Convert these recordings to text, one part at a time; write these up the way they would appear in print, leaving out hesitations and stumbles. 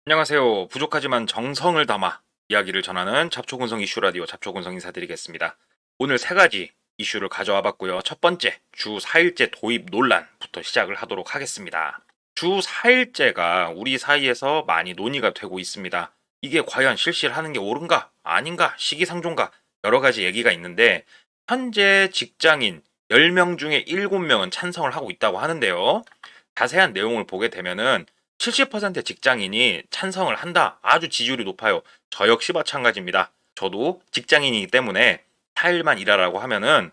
안녕하세요. 부족하지만 정성을 담아 이야기를 전하는 잡초근성 이슈 라디오 잡초근성 인사드리겠습니다. 오늘 세 가지 이슈를 가져와 봤고요. 첫 번째, 주 4일제 도입 논란부터 시작을 하도록 하겠습니다. 주 4일제가 우리 사이에서 많이 논의가 되고 있습니다. 이게 과연 실시를 하는 게 옳은가? 아닌가? 시기상조인가? 여러 가지 얘기가 있는데, 현재 직장인 10명 중에 7명은 찬성을 하고 있다고 하는데요. 자세한 내용을 보게 되면은 70%의 직장인이 찬성을 한다. 아주 지지율이 높아요. 저 역시 마찬가지입니다. 저도 직장인이기 때문에 4일만 일하라고 하면은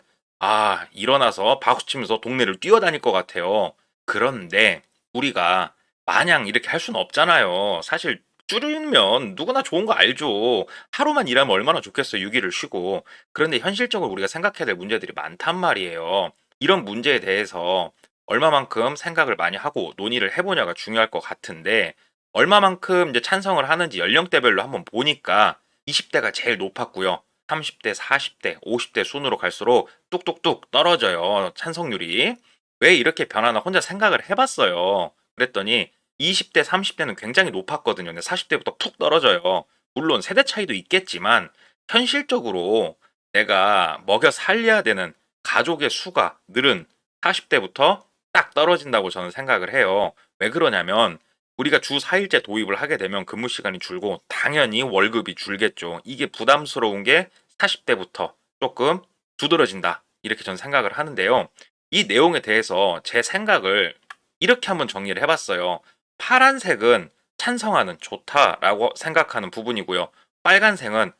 일어나서 박수치면서 동네를 뛰어다닐 것 같아요. 그런데 우리가 마냥 이렇게 할 수는 없잖아요. 사실 줄이면 누구나 좋은 거 알죠. 하루만 일하면 얼마나 좋겠어요. 6일을 쉬고. 그런데 현실적으로 우리가 생각해야 될 문제들이 많단 말이에요. 이런 문제에 대해서 얼마만큼 생각을 많이 하고 논의를 해보냐가 중요할 것 같은데, 얼마만큼 이제 찬성을 하는지 연령대별로 한번 보니까 20대가 제일 높았고요. 30대, 40대, 50대 순으로 갈수록 뚝뚝뚝 떨어져요. 찬성률이. 왜 이렇게 변하나 혼자 생각을 해봤어요. 그랬더니 20대, 30대는 굉장히 높았거든요. 근데 40대부터 푹 떨어져요. 물론 세대 차이도 있겠지만 현실적으로 내가 먹여 살려야 되는 가족의 수가 늘은 40대부터 딱 떨어진다고 저는 생각을 해요. 왜 그러냐면 우리가 주 4일제 도입을 하게 되면 근무 시간이 줄고 당연히 월급이 줄겠죠. 이게 부담스러운 게 40대부터 조금 두드러진다. 이렇게 저는 생각을 하는데요. 이 내용에 대해서 제 생각을 이렇게 한번 정리를 해봤어요. 파란색은 찬성하는 좋다라고 생각하는 부분이고요. 빨간색은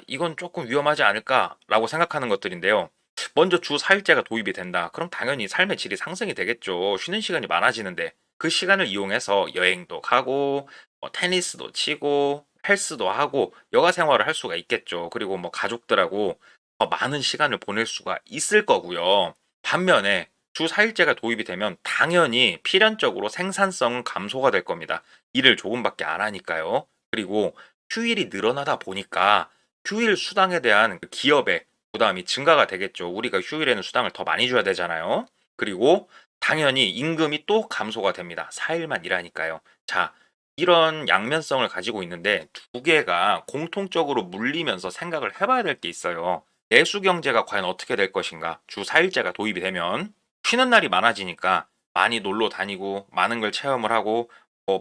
이건 조금 위험하지 않을까라고 생각하는 것들인데요. 먼저 주 4일제가 도입이 된다. 그럼 당연히 삶의 질이 상승이 되겠죠. 쉬는 시간이 많아지는데 그 시간을 이용해서 여행도 가고 테니스도 치고 헬스도 하고 여가 생활을 할 수가 있겠죠. 그리고 뭐 가족들하고 더 많은 시간을 보낼 수가 있을 거고요. 반면에 주 4일제가 도입이 되면 당연히 필연적으로 생산성은 감소가 될 겁니다. 일을 조금밖에 안 하니까요. 그리고 휴일이 늘어나다 보니까 휴일 수당에 대한 그 기업의 부담이 증가가 되겠죠. 우리가 휴일에는 수당을 더 많이 줘야 되잖아요. 그리고 당연히 임금이 또 감소가 됩니다. 4일만 일하니까요. 자, 이런 양면성을 가지고 있는데 두 개가 공통적으로 물리면서 생각을 해봐야 될 게 있어요. 내수 경제가 과연 어떻게 될 것인가? 주 4일제가 도입이 되면 쉬는 날이 많아지니까 많이 놀러 다니고 많은 걸 체험을 하고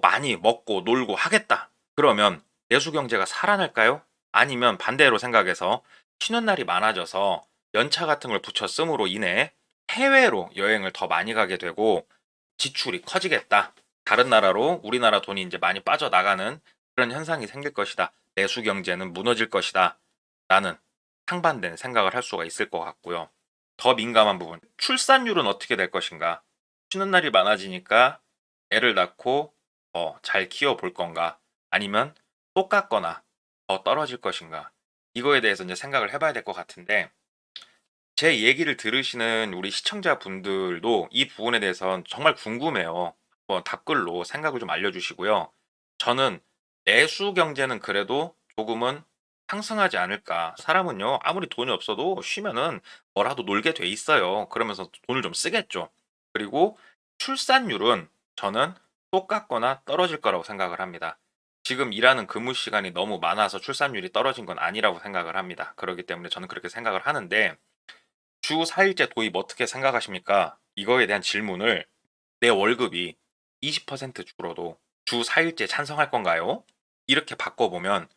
많이 먹고 놀고 하겠다. 그러면 내수 경제가 살아날까요? 아니면 반대로 생각해서 쉬는 날이 많아져서 연차 같은 걸 붙여 씀으로 인해 해외로 여행을 더 많이 가게 되고 지출이 커지겠다. 다른 나라로 우리나라 돈이 이제 많이 빠져나가는 그런 현상이 생길 것이다. 내수 경제는 무너질 것이다. 라는 상반된 생각을 할 수가 있을 것 같고요. 더 민감한 부분, 출산율은 어떻게 될 것인가? 쉬는 날이 많아지니까 애를 낳고 잘 키워볼 건가? 아니면 똑같거나 더 떨어질 것인가? 이거에 대해서 이제 생각을 해봐야 될 것 같은데, 제 얘기를 들으시는 우리 시청자분들도 이 부분에 대해서는 정말 궁금해요. 한번 댓글로 생각을 좀 알려주시고요. 저는 내수 경제는 그래도 조금은 상승하지 않을까. 사람은요, 아무리 돈이 없어도 쉬면은 뭐라도 놀게 돼 있어요. 그러면서 돈을 좀 쓰겠죠. 그리고 출산율은 저는 똑같거나 떨어질 거라고 생각을 합니다. 지금 일하는 근무 시간이 너무 많아서 출산율이 떨어진 건 아니라고 생각을 합니다. 그렇기 때문에 저는 그렇게 생각을 하는데, 주 4일제 도입 어떻게 생각하십니까? 이거에 대한 질문을 내 월급이 20% 줄어도 주 4일제 찬성할 건가요? 이렇게 바꿔보면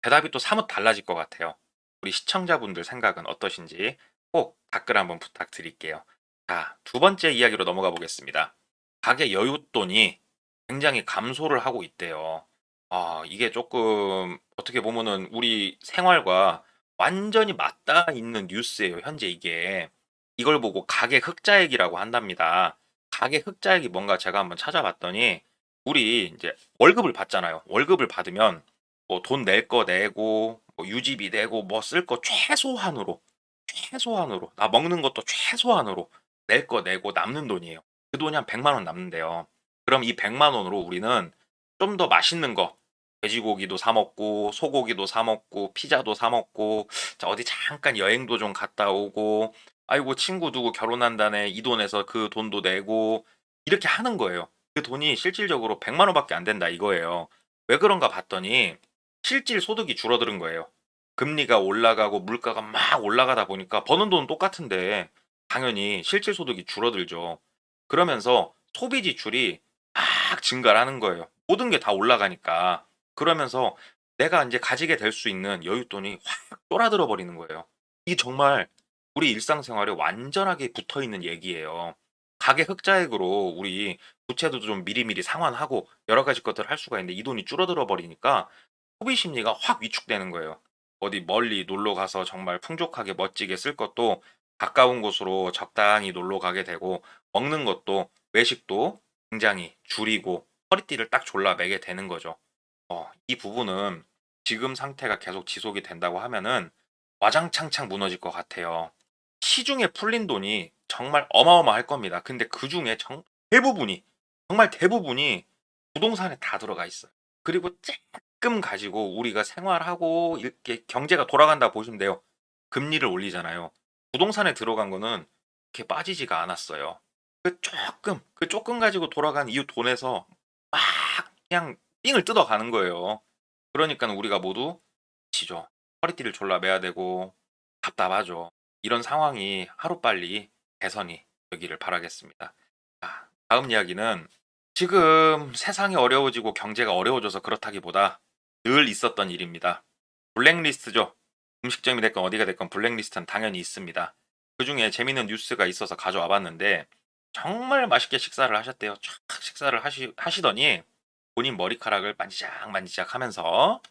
대답이 또 사뭇 달라질 것 같아요. 우리 시청자분들 생각은 어떠신지 꼭 댓글 한번 부탁드릴게요. 자, 두 번째 이야기로 넘어가 보겠습니다. 가계 여윳돈이 굉장히 감소를 하고 있대요. 이게 조금 어떻게 보면은 우리 생활과 완전히 맞닿아 있는 뉴스예요, 현재 이게. 이걸 보고 가계 흑자액이라고 한답니다. 가계 흑자액이 뭔가 제가 한번 찾아봤더니 우리 이제 월급을 받잖아요. 월급을 받으면 뭐 돈 낼 거 내고 뭐 유지비 내고 뭐 쓸 거 최소한으로 나 먹는 것도 최소한으로 낼 거 내고 남는 돈이에요. 그 돈이 한 100만 원 남는데요. 그럼 이 100만 원으로 우리는 좀 더 맛있는 거 돼지고기도 사 먹고 소고기도 사 먹고 피자도 사 먹고 자 어디 잠깐 여행도 좀 갔다 오고 아이고 친구 누구 결혼한다네 이 돈에서 그 돈도 내고 이렇게 하는 거예요. 그 돈이 실질적으로 100만 원밖에 안 된다 이거예요. 왜 그런가 봤더니 실질 소득이 줄어드는 거예요. 금리가 올라가고 물가가 막 올라가다 보니까 버는 돈은 똑같은데 당연히 실질 소득이 줄어들죠. 그러면서 소비 지출이 막 증가를 하는 거예요. 모든 게 다 올라가니까. 그러면서 내가 이제 가지게 될 수 있는 여윳돈이 확 쪼라들어 버리는 거예요. 이게 정말 우리 일상생활에 완전하게 붙어 있는 얘기예요. 가계 흑자액으로 우리 부채도 좀 미리미리 상환하고 여러 가지 것들을 할 수가 있는데 이 돈이 줄어들어 버리니까 소비 심리가 확 위축되는 거예요. 어디 멀리 놀러 가서 정말 풍족하게 멋지게 쓸 것도 가까운 곳으로 적당히 놀러 가게 되고 먹는 것도 외식도 굉장히 줄이고 허리띠를 딱 졸라매게 되는 거죠. 이 부분은 지금 상태가 계속 지속이 된다고 하면은 와장창창 무너질 것 같아요. 시중에 풀린 돈이 정말 어마어마할 겁니다. 근데 그 중에 대부분이, 정말 대부분이 부동산에 다 들어가 있어요. 그리고 조금 가지고 우리가 생활하고 이렇게 경제가 돌아간다 보시면 돼요. 금리를 올리잖아요. 부동산에 들어간 거는 이렇게 빠지지가 않았어요. 그 조금 가지고 돌아간 이 돈에서 막 그냥 삥을 뜯어가는 거예요. 그러니까 우리가 모두 지죠. 허리띠를 졸라 매야 되고 답답하죠. 이런 상황이 하루빨리 개선이 되기를 바라겠습니다. 자, 다음 이야기는 지금 세상이 어려워지고 경제가 어려워져서 그렇다기보다 늘 있었던 일입니다. 블랙리스트죠. 음식점이 됐건 어디가 됐건 블랙리스트는 당연히 있습니다. 그 중에 재밌는 뉴스가 있어서 가져와 봤는데 정말 맛있게 식사를 하셨대요. 촥 식사를 하시더니 본인 머리카락을 만지작 만지작 하면서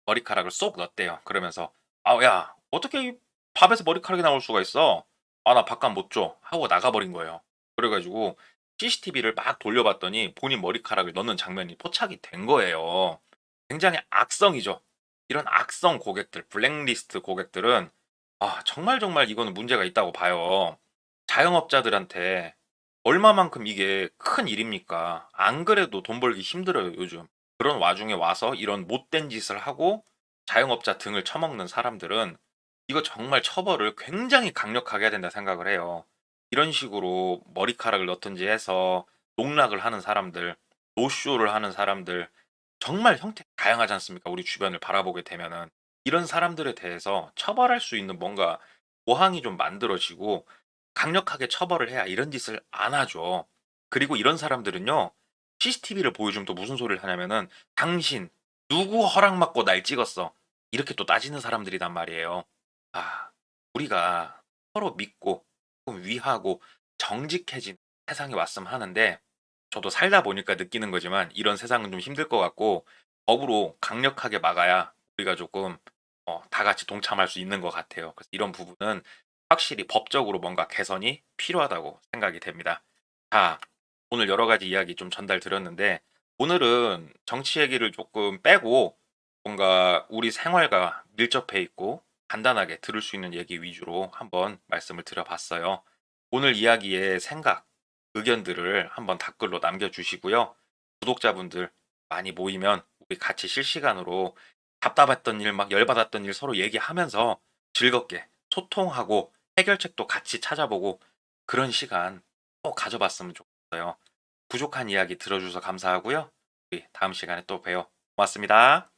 머리카락을 쏙 넣었대요. 그러면서 야 어떻게 이 밥에서 머리카락이 나올 수가 있어? 나 밥값 못 줘. 하고 나가버린 거예요. 그래가지고 CCTV를 막 돌려봤더니 본인 머리카락을 넣는 장면이 포착이 된 거예요. 굉장히 악성이죠. 이런 악성 고객들, 블랙리스트 고객들은 정말 정말 이거는 문제가 있다고 봐요. 자영업자들한테 얼마만큼 이게 큰 일입니까? 안 그래도 돈 벌기 힘들어요, 요즘. 그런 와중에 와서 이런 못된 짓을 하고 자영업자 등을 쳐먹는 사람들은 이거 정말 처벌을 굉장히 강력하게 해야 된다 생각을 해요. 이런 식으로 머리카락을 넣든지 해서 농락을 하는 사람들, 노쇼를 하는 사람들, 정말 형태 다양하지 않습니까? 우리 주변을 바라보게 되면은. 이런 사람들에 대해서 처벌할 수 있는 뭔가 보항이 좀 만들어지고 강력하게 처벌을 해야 이런 짓을 안 하죠. 그리고 이런 사람들은요, CCTV를 보여주면 또 무슨 소리를 하냐면은, 당신, 누구 허락 받고 날 찍었어. 이렇게 또 따지는 사람들이란 말이에요. 아, 우리가 서로 믿고, 좀 위하고, 정직해진 세상이 왔으면 하는데, 저도 살다 보니까 느끼는 거지만, 이런 세상은 좀 힘들 것 같고, 법으로 강력하게 막아야 우리가 조금, 다 같이 동참할 수 있는 것 같아요. 그래서 이런 부분은 확실히 법적으로 뭔가 개선이 필요하다고 생각이 됩니다. 자, 오늘 여러 가지 이야기 좀 전달 드렸는데, 오늘은 정치 얘기를 조금 빼고 뭔가 우리 생활과 밀접해 있고 간단하게 들을 수 있는 얘기 위주로 한번 말씀을 드려봤어요. 오늘 이야기의 생각, 의견들을 한번 댓글로 남겨주시고요. 구독자분들 많이 모이면 우리 같이 실시간으로 답답했던 일, 막 열받았던 일 서로 얘기하면서 즐겁게 소통하고 해결책도 같이 찾아보고 그런 시간 꼭 가져봤으면 좋겠어요. 부족한 이야기 들어주셔서 감사하고요. 우리 다음 시간에 또 봬요. 고맙습니다.